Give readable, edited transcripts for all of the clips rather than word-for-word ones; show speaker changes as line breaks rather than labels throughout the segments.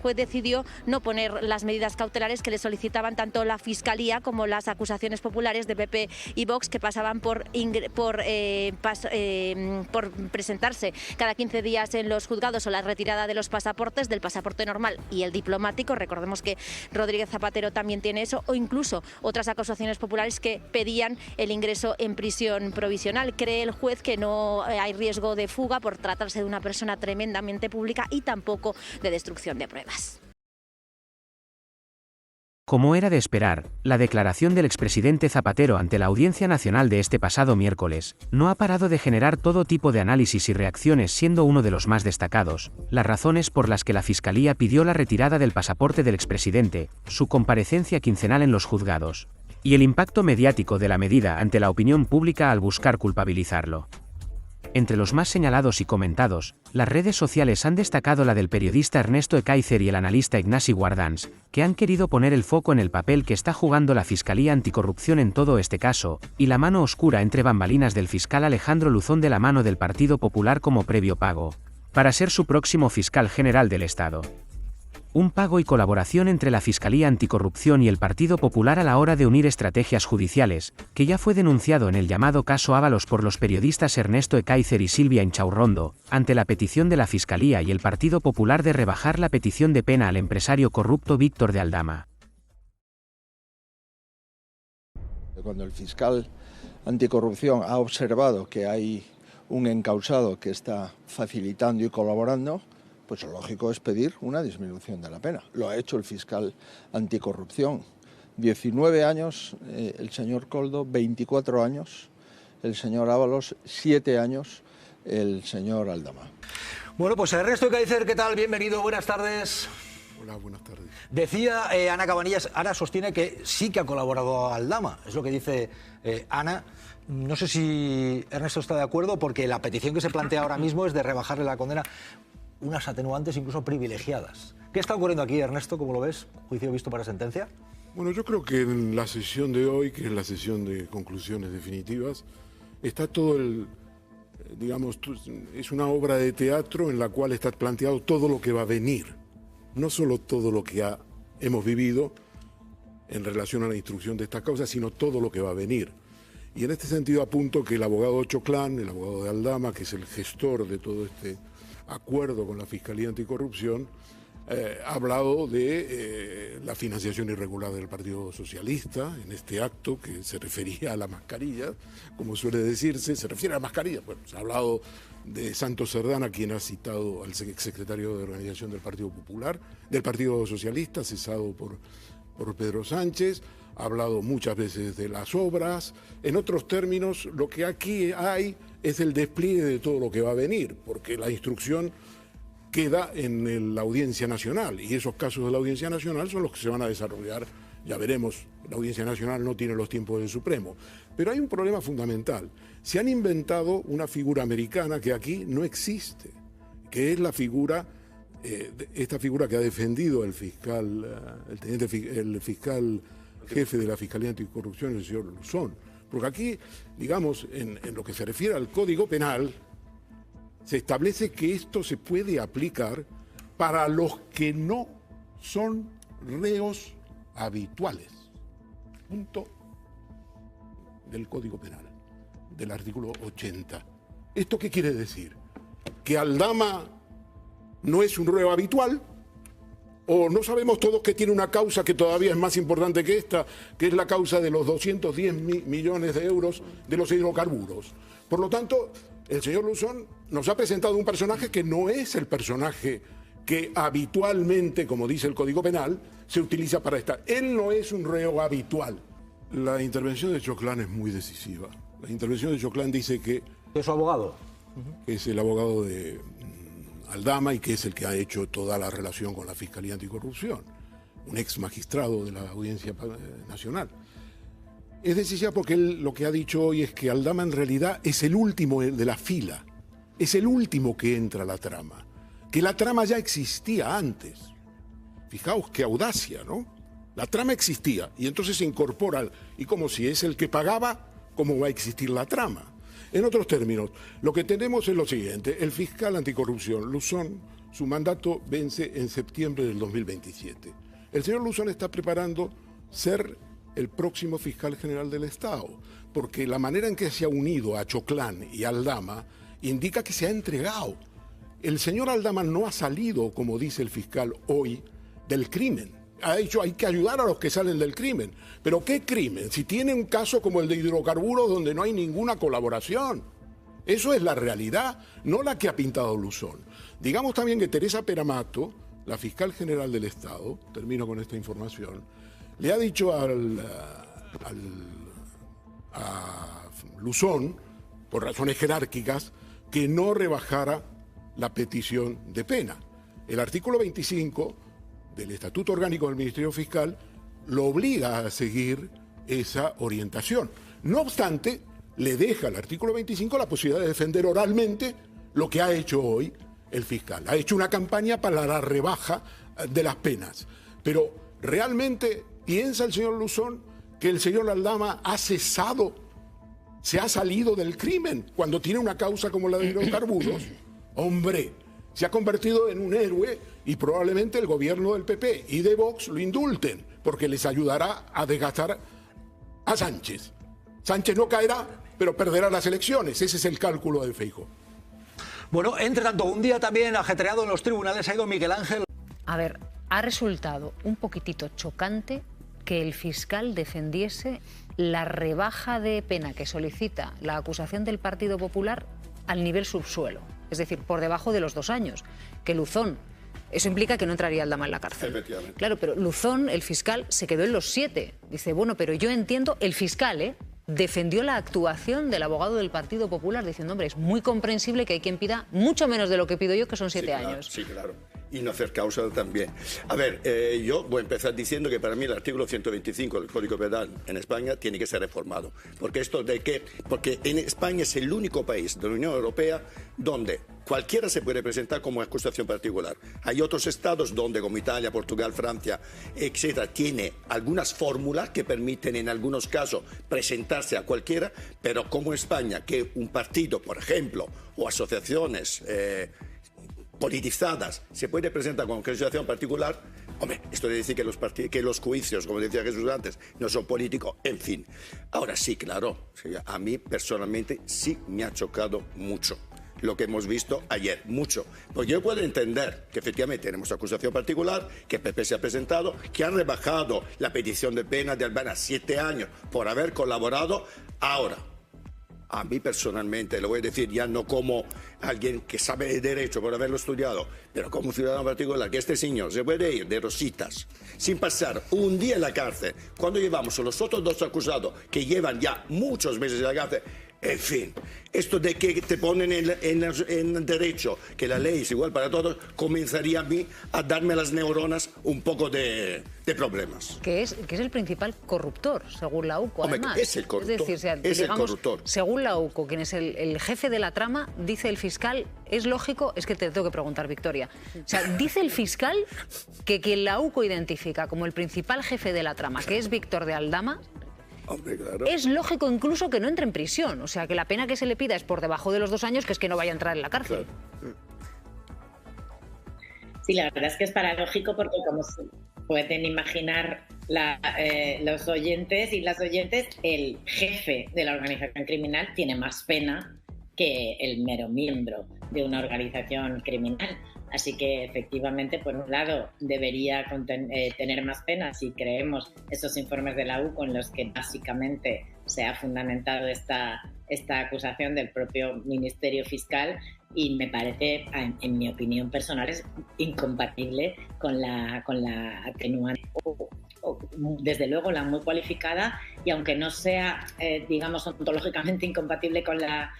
juez decidió no poner las medidas cautelares que le solicitaban tanto la Fiscalía como las acusaciones populares de PP y Vox, que pasaban por presentarse cada 15 días en los juzgados o la retirada de los pasaportes, del pasaporte normal y el diplomático. Recordemos que Rodríguez Zapatero también tiene eso, o incluso otras acusaciones populares que pedían el ingreso en prisión provisional. Cree el juez que no hay riesgo de fuga por tratarse de una persona tremendamente pública y tampoco de destrucción de pruebas.
Como era de esperar, la declaración del expresidente Zapatero ante la Audiencia Nacional de este pasado miércoles no ha parado de generar todo tipo de análisis y reacciones, siendo uno de los más destacados las razones por las que la Fiscalía pidió la retirada del pasaporte del expresidente, su comparecencia quincenal en los juzgados, y el impacto mediático de la medida ante la opinión pública al buscar culpabilizarlo. Entre los más señalados y comentados, las redes sociales han destacado la del periodista Ernesto Ekaizer y el analista Ignasi Guardans, que han querido poner el foco en el papel que está jugando la Fiscalía Anticorrupción en todo este caso, y la mano oscura entre bambalinas del fiscal Alejandro Luzón de la mano del Partido Popular como previo pago, para ser su próximo fiscal general del Estado. Un pago y colaboración entre la Fiscalía Anticorrupción y el Partido Popular a la hora de unir estrategias judiciales, que ya fue denunciado en el llamado caso Ábalos por los periodistas Ernesto Ekaizer y Silvia Inchaurrondo, ante la petición de la Fiscalía y el Partido Popular de rebajar la petición de pena al empresario corrupto Víctor de Aldama.
Cuando el fiscal anticorrupción ha observado que hay un encausado que está facilitando y colaborando, pues lo lógico es pedir una disminución de la pena. Lo ha hecho el fiscal anticorrupción. 19 años el señor Koldo, 24 años el señor Ábalos, 7 años el señor Aldama.
Bueno, pues Ernesto Ekaizer, ¿qué tal? Bienvenido, buenas tardes.
Hola, buenas tardes.
Decía Ana Cabanillas, Ana sostiene que sí que ha colaborado a Aldama, es lo que dice Ana. No sé si Ernesto está de acuerdo, porque la petición que se plantea ahora mismo es de rebajarle la condena, unas atenuantes incluso privilegiadas. ¿Qué está ocurriendo aquí, Ernesto? ¿Cómo lo ves? ¿Juicio visto para sentencia?
Bueno, yo creo que en la sesión de hoy, que es la sesión de conclusiones definitivas, está todo digamos, es una obra de teatro en la cual está planteado todo lo que va a venir. No solo todo lo que hemos vivido en relación a la instrucción de esta causa, sino todo lo que va a venir. Y en este sentido apunto que el abogado Choclán, el abogado de Aldama, que es el gestor de todo este acuerdo con la Fiscalía Anticorrupción, ha hablado de la financiación irregular del Partido Socialista en este acto que se refería a la mascarilla, como suele decirse, se refiere a la mascarilla. Bueno, se ha hablado de Santos Cerdana, quien ha citado al exsecretario de Organización del Partido Popular, del Partido Socialista, cesado por Pedro Sánchez. Ha hablado muchas veces de las obras. En otros términos, lo que aquí hay es el despliegue de todo lo que va a venir, porque la instrucción queda en la Audiencia Nacional, y esos casos de la Audiencia Nacional son los que se van a desarrollar, ya veremos. La Audiencia Nacional no tiene los tiempos del Supremo. Pero hay un problema fundamental. Se han inventado una figura americana que aquí no existe, que es la figura, esta figura que ha defendido el fiscal, el fiscal jefe de la Fiscalía Anticorrupción, el señor Luzón. Porque aquí, digamos, en lo que se refiere al Código Penal, se establece que esto se puede aplicar para los que no son reos habituales. Punto del Código Penal, del artículo 80. ¿Esto qué quiere decir? ¿Que Aldama no es un reo habitual? ¿O no sabemos todos que tiene una causa que todavía es más importante que esta, que es la causa de los 210 millones de euros de los hidrocarburos? Por lo tanto, el señor Luzón nos ha presentado un personaje que no es el personaje que habitualmente, como dice el Código Penal, se utiliza para estar. Él no es un reo habitual. La intervención de Choclán es muy decisiva. La intervención de Choclán dice que
¿es su abogado?
Es el abogado de Aldama y que es el que ha hecho toda la relación con la Fiscalía Anticorrupción, un ex magistrado de la Audiencia Nacional. Es decisiva porque él lo que ha dicho hoy es que Aldama en realidad es el último de la fila, es el último que entra a la trama, que la trama ya existía antes. Fijaos qué audacia, ¿no? La trama existía y entonces se incorpora, y como si es el que pagaba, ¿cómo va a existir la trama? En otros términos, lo que tenemos es lo siguiente: el fiscal anticorrupción, Luzón, su mandato vence en septiembre del 2027. El señor Luzón está preparando ser el próximo fiscal general del Estado, porque la manera en que se ha unido a Choclán y Aldama indica que se ha entregado. El señor Aldama no ha salido, como dice el fiscal hoy, del crimen. Ha dicho, hay que ayudar a los que salen del crimen. ¿Pero qué crimen? Si tiene un caso como el de hidrocarburos donde no hay ninguna colaboración. Eso es la realidad, no la que ha pintado Luzón. Digamos también que Teresa Peramato, la fiscal general del Estado, termino con esta información, le ha dicho a Luzón, por razones jerárquicas, que no rebajara la petición de pena. El artículo 25 del Estatuto Orgánico del Ministerio Fiscal lo obliga a seguir esa orientación. No obstante, le deja al artículo 25 la posibilidad de defender oralmente lo que ha hecho hoy el fiscal. Ha hecho una campaña para la rebaja de las penas. Pero ¿realmente piensa el señor Luzón que el señor Aldama ha cesado, se ha salido del crimen cuando tiene una causa como la de hidrocarburos? Hombre, se ha convertido en un héroe y probablemente el gobierno del PP y de Vox lo indulten porque les ayudará a desgastar a Sánchez. Sánchez no caerá, pero perderá las elecciones. Ese es el cálculo de Feijóo.
Bueno, entre tanto, un día también ajetreado en los tribunales ha ido Miguel Ángel.
A ver, ha resultado un poquitito chocante que el fiscal defendiese la rebaja de pena que solicita la acusación del Partido Popular al nivel subsuelo, es decir, por debajo de los 2 años, que Luzón, eso implica que no entraría Aldama en la cárcel.
Efectivamente.
Claro, pero Luzón, el fiscal, se quedó en los 7. Dice, bueno, pero yo entiendo, el fiscal, defendió la actuación del abogado del Partido Popular, diciendo, hombre, es muy comprensible que hay quien pida mucho menos de lo que pido yo, que son 7 años.
Sí, claro. Y no hacer causa también. A ver, yo voy a empezar diciendo que para mí el artículo 125 del Código Penal en España tiene que ser reformado. Porque en España es el único país de la Unión Europea donde cualquiera se puede presentar como acusación particular. Hay otros estados donde, como Italia, Portugal, Francia, etcétera, tiene algunas fórmulas que permiten en algunos casos presentarse a cualquiera, pero como España, que un partido, por ejemplo, o asociaciones politizadas se puede presentar como acusación particular, hombre, esto de decir que los juicios, como decía Jesús antes, no son políticos, en fin. Ahora sí, claro, a mí personalmente sí me ha chocado mucho lo que hemos visto ayer, mucho. Porque yo puedo entender que efectivamente tenemos acusación particular, que PP se ha presentado, que han rebajado la petición de pena de Albana 7 años por haber colaborado. Ahora, a mí personalmente, lo voy a decir ya no como alguien que sabe de derecho por haberlo estudiado, pero como ciudadano particular, que este señor se puede ir de rositas sin pasar un día en la cárcel, cuando llevamos a los otros 2 acusados que llevan ya muchos meses en la cárcel. En fin, esto de que te ponen en derecho que la ley es igual para todos, comenzaría a mí a darme las neuronas un poco de problemas.
Que es el principal corruptor, según la UCO,
Hombre,
además.
es el corruptor,
Es decir,
es el corruptor.
Según la UCO, quien es el jefe de la trama, dice el fiscal, es lógico, es que te tengo que preguntar, Victoria. O sea, dice el fiscal que quien la UCO identifica como el principal jefe de la trama, que es Víctor de Aldama,
Hombre, claro.
es lógico incluso que no entre en prisión. O sea, que la pena que se le pida es por debajo de los 2 años, que es que no vaya a entrar en la cárcel.
Claro.
Sí, la verdad es que es paradójico porque, como se pueden imaginar los oyentes y las oyentes, el jefe de la organización criminal tiene más pena que el mero miembro de una organización criminal. Así que, efectivamente, por un lado, debería tener más pena si creemos esos informes de la UCO en los que básicamente se ha fundamentado esta acusación del propio Ministerio Fiscal, y me parece, en mi opinión personal, es incompatible con la atenuante, desde luego la muy cualificada, y aunque no sea, digamos, ontológicamente incompatible con la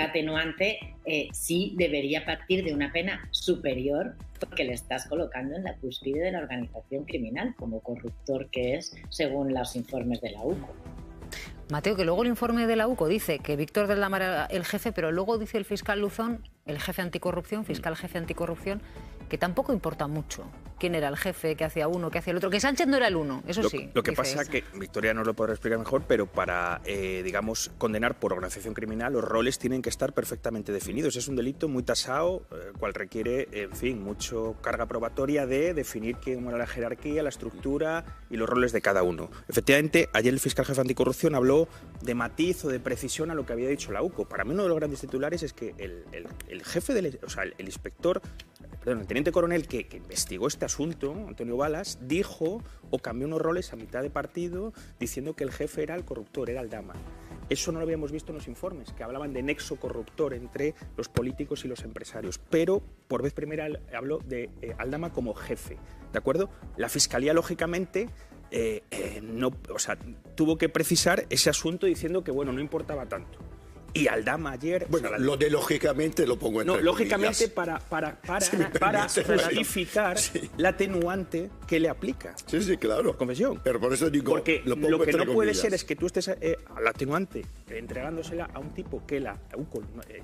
atenuante, sí debería partir de una pena superior, porque le estás colocando en la cúspide de la organización criminal, como corruptor que es, según los informes de la UCO.
Mateo, que luego el informe de la UCO dice que Víctor de Aldama era el jefe, pero luego dice el fiscal Luzón, el jefe anticorrupción, fiscal jefe anticorrupción, que tampoco importa mucho quién era el jefe, qué hacía uno, qué hacía el otro, que Sánchez no era el uno, eso sí.
Lo que pasa es que Victoria nos lo podrá explicar mejor, pero para, digamos, condenar por organización criminal, los roles tienen que estar perfectamente definidos. Es un delito muy tasado, cual requiere, en fin, mucho carga probatoria de definir cómo era la jerarquía, la estructura y los roles de cada uno. Efectivamente, ayer el fiscal jefe anticorrupción habló de matiz o de precisión a lo que había dicho la UCO. Para mí uno de los grandes titulares es que el jefe, el inspector, perdón, el teniente coronel que investigó este asunto, Antonio Balas, dijo o cambió unos roles a mitad de partido diciendo que el jefe era el corruptor, era Aldama. Eso no lo habíamos visto en los informes, que hablaban de nexo corruptor entre los políticos y los empresarios, pero por vez primera habló de Aldama como jefe, ¿de acuerdo? La Fiscalía, lógicamente, tuvo que precisar ese asunto diciendo que, bueno, no importaba tanto. Y Aldama ayer...
Bueno, lo de lógicamente lo pongo entre
lógicamente
comillas.
para ratificar la atenuante que le aplica.
Sí, sí, claro.
Por confesión.
Pero por eso digo,
porque
lo pongo
lo que
entre
no puede
comillas.
ser es que tú estés a la atenuante entregándosela a un tipo que la UCO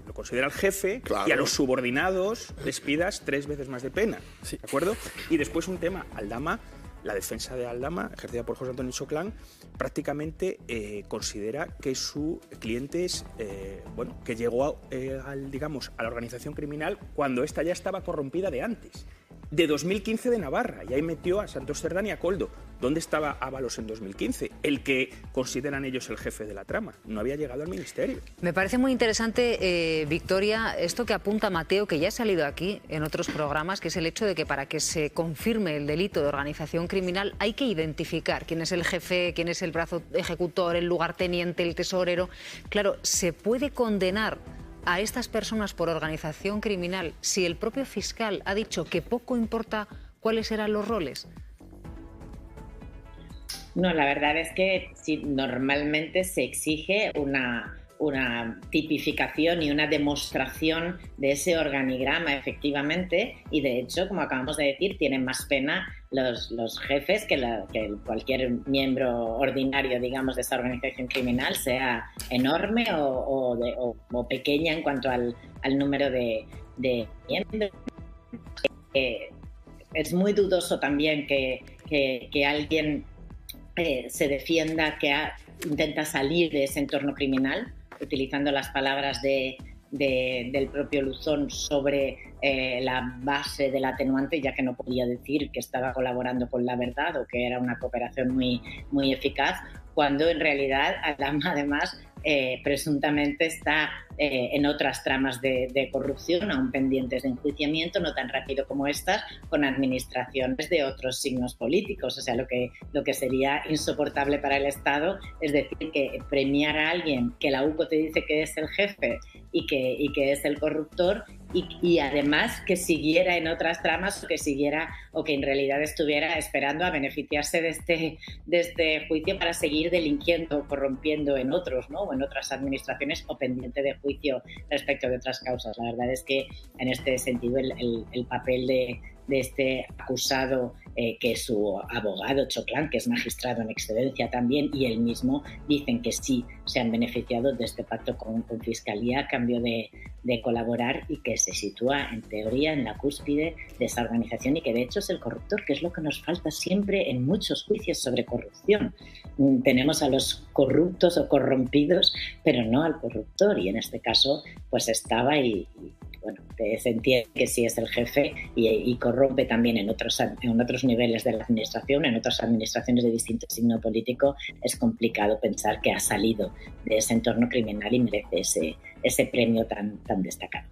lo considera el jefe,
claro,
y a los subordinados les pidas 3 veces más de pena. ¿De acuerdo? Y después un tema, Aldama. La defensa de Aldama, ejercida por José Antonio Choclán, prácticamente considera que su cliente es, que llegó a la organización criminal cuando esta ya estaba corrompida de antes, de 2015 de Navarra, y ahí metió a Santos Cerdán y a Koldo. ¿Dónde estaba Ábalos en 2015? El que consideran ellos el jefe de la trama. No había llegado al ministerio.
Me parece muy interesante, Victoria, esto que apunta Mateo, que ya ha salido aquí en otros programas, que es el hecho de que para que se confirme el delito de organización criminal hay que identificar quién es el jefe, quién es el brazo ejecutor, el lugarteniente, el tesorero. Claro, ¿se puede condenar a estas personas por organización criminal si el propio fiscal ha dicho que poco importa cuáles eran los roles?
No, la verdad es que sí, normalmente se exige una tipificación y una demostración de ese organigrama, efectivamente, y de hecho, como acabamos de decir, tienen más pena los jefes que cualquier miembro ordinario, digamos, de esa organización criminal, sea enorme o pequeña en cuanto al número de miembros. Es muy dudoso también que alguien se defienda, que intenta salir de ese entorno criminal, utilizando las palabras del propio Luzón sobre la base del atenuante, ya que no podía decir que estaba colaborando con la verdad o que era una cooperación muy, muy eficaz, cuando en realidad Aldama además presuntamente está en otras tramas de corrupción, aún pendientes de enjuiciamiento, no tan rápido como estas, con administraciones de otros signos políticos. O sea, lo que sería insoportable para el Estado es decir que premiar a alguien que la UCO te dice que es el jefe y que es el corruptor, y además que siguiera en otras tramas o que en realidad estuviera esperando a beneficiarse de este juicio para seguir delinquiendo, corrompiendo en otros, ¿no? O en otras administraciones, o pendiente de juicio respecto de otras causas. La verdad es que en este sentido el papel de este acusado, que su abogado Choclán, que es magistrado en excedencia también, y él mismo dicen que sí se han beneficiado de este pacto con Fiscalía a cambio de colaborar, y que se sitúa en teoría en la cúspide de esa organización y que de hecho es el corruptor, que es lo que nos falta siempre en muchos juicios sobre corrupción. Tenemos a los corruptos o corrompidos, pero no al corruptor, y en este caso pues estaba y bueno, se entiende que sí es el jefe y corrompe también en otros niveles de la administración, en otras administraciones de distinto signo político. Es complicado pensar que ha salido de ese entorno criminal y merece ese premio tan destacado.